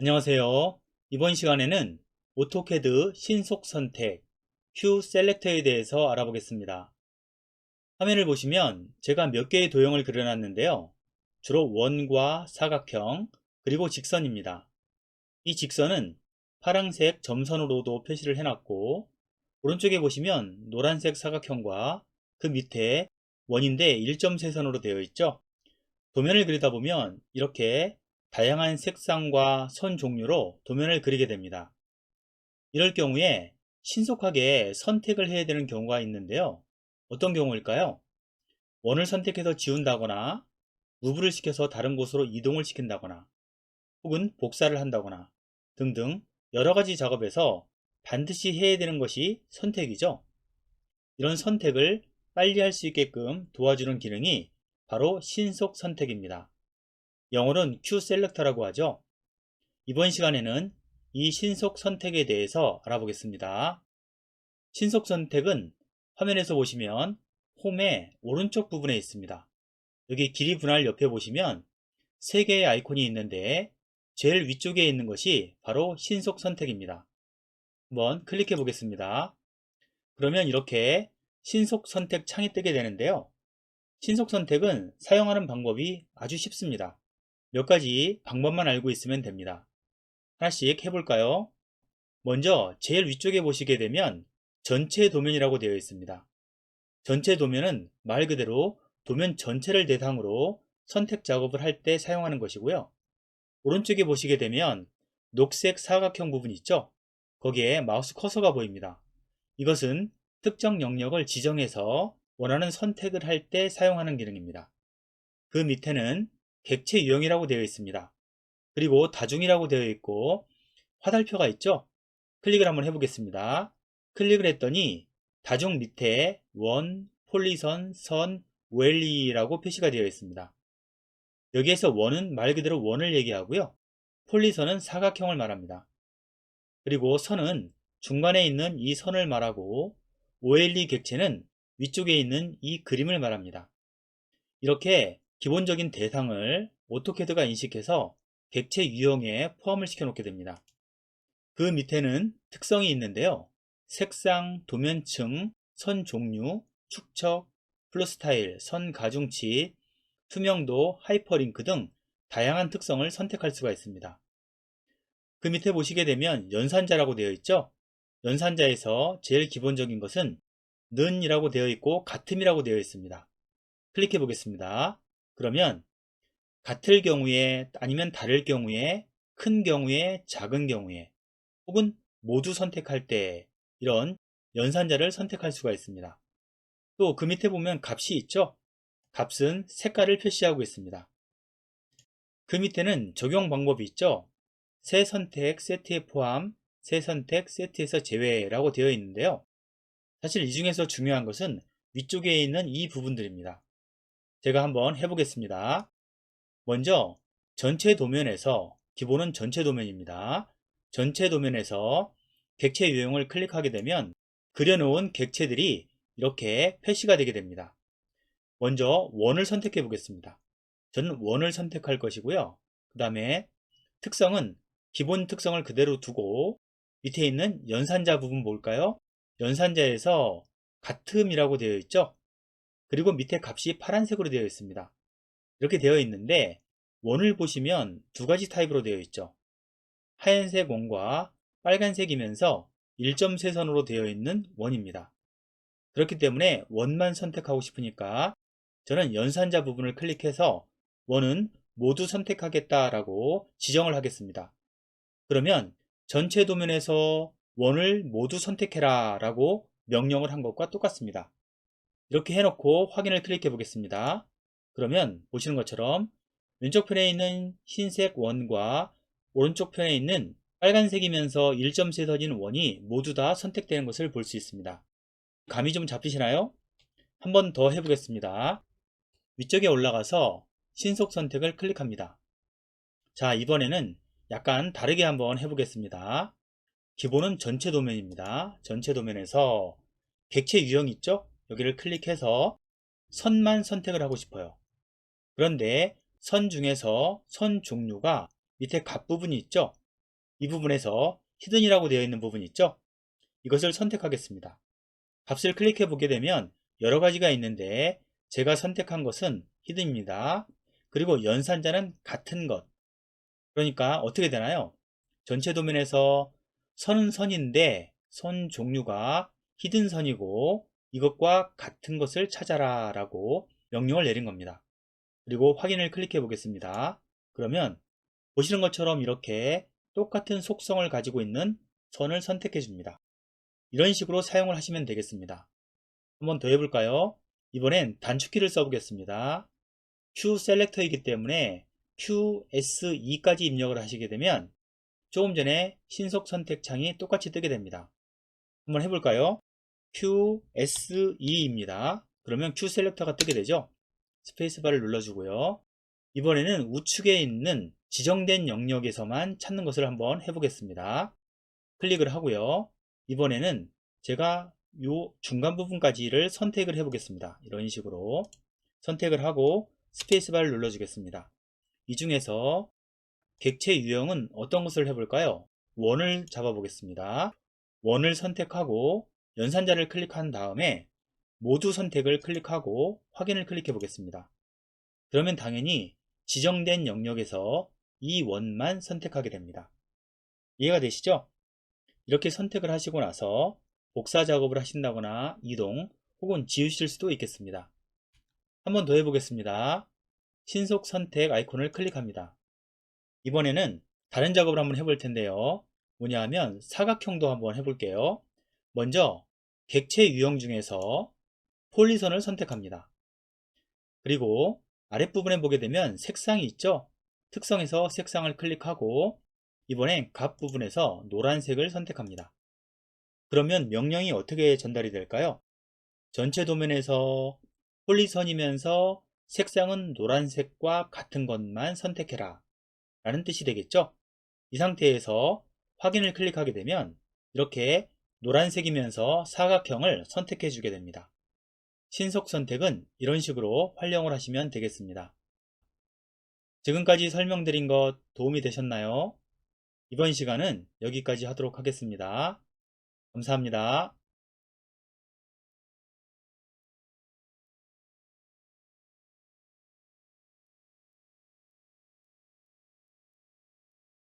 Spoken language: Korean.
안녕하세요. 이번 시간에는 오토캐드 신속 선택 큐 셀렉터에 대해서 알아보겠습니다. 화면을 보시면 제가 몇 개의 도형을 그려놨는데요. 주로 원과 사각형 그리고 직선입니다. 이 직선은 파란색 점선으로도 표시를 해놨고, 오른쪽에 보시면 노란색 사각형과 그 밑에 원인데 일점세선으로 되어 있죠. 도면을 그리다 보면 이렇게 다양한 색상과 선 종류로 도면을 그리게 됩니다. 이럴 경우에 신속하게 선택을 해야 되는 경우가 있는데요. 어떤 경우일까요? 원을 선택해서 지운다거나, 무브를 시켜서 다른 곳으로 이동을 시킨다거나, 혹은 복사를 한다거나 등등 여러 가지 작업에서 반드시 해야 되는 것이 선택이죠. 이런 선택을 빨리 할 수 있게끔 도와주는 기능이 바로 신속 선택입니다. 영어로는 Q 셀렉터라고 하죠. 이번 시간에는 이 신속 선택에 대해서 알아보겠습니다. 신속 선택은 화면에서 보시면 홈의 오른쪽 부분에 있습니다. 여기 길이 분할 옆에 보시면 3개의 아이콘이 있는데 제일 위쪽에 있는 것이 바로 신속 선택입니다. 한번 클릭해 보겠습니다. 그러면 이렇게 신속 선택 창이 뜨게 되는데요. 신속 선택은 사용하는 방법이 아주 쉽습니다. 몇 가지 방법만 알고 있으면 됩니다. 하나씩 해볼까요? 먼저 제일 위쪽에 보시게 되면 전체 도면이라고 되어 있습니다. 전체 도면은 말 그대로 도면 전체를 대상으로 선택 작업을 할 때 사용하는 것이고요. 오른쪽에 보시게 되면 녹색 사각형 부분 있죠? 거기에 마우스 커서가 보입니다. 이것은 특정 영역을 지정해서 원하는 선택을 할 때 사용하는 기능입니다. 그 밑에는 객체 유형이라고 되어 있습니다. 그리고 다중이라고 되어 있고 화살표가 있죠? 클릭을 한번 해보겠습니다. 클릭을 했더니 다중 밑에 원, 폴리선, 선, 웰리라고 표시가 되어 있습니다. 여기에서 원은 말 그대로 원을 얘기하고요. 폴리선은 사각형을 말합니다. 그리고 선은 중간에 있는 이 선을 말하고, OLE 객체는 위쪽에 있는 이 그림을 말합니다. 이렇게 기본적인 대상을 오토캐드가 인식해서 객체 유형에 포함을 시켜 놓게 됩니다. 그 밑에는 특성이 있는데요. 색상, 도면층, 선 종류, 축척, 플루 스타일, 선 가중치, 투명도, 하이퍼링크 등 다양한 특성을 선택할 수가 있습니다. 그 밑에 보시게 되면 연산자라고 되어 있죠. 연산자에서 제일 기본적인 것은 는이라고 되어 있고 같음이라고 되어 있습니다. 클릭해 보겠습니다. 그러면 같을 경우에, 아니면 다를 경우에, 큰 경우에, 작은 경우에, 혹은 모두 선택할 때 이런 연산자를 선택할 수가 있습니다. 또 그 밑에 보면 값이 있죠. 값은 색깔을 표시하고 있습니다. 그 밑에는 적용 방법이 있죠. 새 선택 세트에 포함, 새 선택 세트에서 제외라고 되어 있는데요. 사실 이 중에서 중요한 것은 위쪽에 있는 이 부분들입니다. 제가 한번 해보겠습니다. 먼저 전체 도면에서, 기본은 전체 도면입니다. 전체 도면에서 객체 유형을 클릭하게 되면 그려놓은 객체들이 이렇게 표시가 되게 됩니다. 먼저 원을 선택해 보겠습니다. 저는 원을 선택할 것이고요. 그 다음에 특성은 기본 특성을 그대로 두고, 밑에 있는 연산자 부분 볼까요? 연산자에서 같음이라고 되어 있죠? 그리고 밑에 값이 파란색으로 되어 있습니다. 이렇게 되어 있는데 원을 보시면 두 가지 타입으로 되어 있죠. 하얀색 원과 빨간색이면서 일점세선으로 되어 있는 원입니다. 그렇기 때문에 원만 선택하고 싶으니까 저는 연산자 부분을 클릭해서 원은 모두 선택하겠다라고 지정을 하겠습니다. 그러면 전체 도면에서 원을 모두 선택해라 라고 명령을 한 것과 똑같습니다. 이렇게 해놓고 확인을 클릭해 보겠습니다. 그러면 보시는 것처럼 왼쪽 편에 있는 흰색 원과 오른쪽 편에 있는 빨간색이면서 일점세 서진 원이 모두 다 선택되는 것을 볼 수 있습니다. 감이 좀 잡히시나요? 한 번 더 해보겠습니다. 위쪽에 올라가서 신속 선택을 클릭합니다. 자, 이번에는 약간 다르게 한번 해보겠습니다. 기본은 전체 도면입니다. 전체 도면에서 객체 유형 있죠? 여기를 클릭해서 선만 선택을 하고 싶어요. 그런데 선 중에서 선 종류가 밑에 값 부분이 있죠? 이 부분에서 히든이라고 되어 있는 부분 있죠? 이것을 선택하겠습니다. 값을 클릭해 보게 되면 여러 가지가 있는데 제가 선택한 것은 히든입니다. 그리고 연산자는 같은 것. 그러니까 어떻게 되나요? 전체 도면에서 선은 선인데 선 종류가 히든 선이고 이것과 같은 것을 찾아라 라고 명령을 내린 겁니다. 그리고 확인을 클릭해 보겠습니다. 그러면 보시는 것처럼 이렇게 똑같은 속성을 가지고 있는 선을 선택해 줍니다. 이런 식으로 사용을 하시면 되겠습니다. 한번 더 해볼까요? 이번엔 단축키를 써보겠습니다. Q 셀렉터이기 때문에 QSE까지 입력을 하시게 되면 조금 전에 신속 선택 창이 똑같이 뜨게 됩니다. 한번 해볼까요? QSE입니다. 그러면 Q 셀렉터가 뜨게 되죠. 스페이스바를 눌러주고요. 이번에는 우측에 있는 지정된 영역에서만 찾는 것을 한번 해보겠습니다. 클릭을 하고요. 이번에는 제가 요 중간 부분까지를 선택을 해보겠습니다. 이런 식으로 선택을 하고 스페이스바를 눌러주겠습니다. 이 중에서 객체 유형은 어떤 것을 해볼까요? 원을 잡아보겠습니다. 원을 선택하고 연산자를 클릭한 다음에 모두 선택을 클릭하고 확인을 클릭해 보겠습니다. 그러면 당연히 지정된 영역에서 이 원만 선택하게 됩니다. 이해가 되시죠? 이렇게 선택을 하시고 나서 복사 작업을 하신다거나 이동 혹은 지우실 수도 있겠습니다. 한번 더 해보겠습니다. 신속 선택 아이콘을 클릭합니다. 이번에는 다른 작업을 한번 해볼 텐데요. 뭐냐 하면 사각형도 한번 해볼게요. 먼저 객체 유형 중에서 폴리선을 선택합니다. 그리고 아랫부분에 보게 되면 색상이 있죠? 특성에서 색상을 클릭하고 이번엔 값 부분에서 노란색을 선택합니다. 그러면 명령이 어떻게 전달이 될까요? 전체 도면에서 폴리선이면서 색상은 노란색과 같은 것만 선택해라 라는 뜻이 되겠죠? 이 상태에서 확인을 클릭하게 되면 이렇게 노란색이면서 사각형을 선택해 주게 됩니다. 신속 선택은 이런 식으로 활용을 하시면 되겠습니다. 지금까지 설명드린 것 도움이 되셨나요? 이번 시간은 여기까지 하도록 하겠습니다. 감사합니다.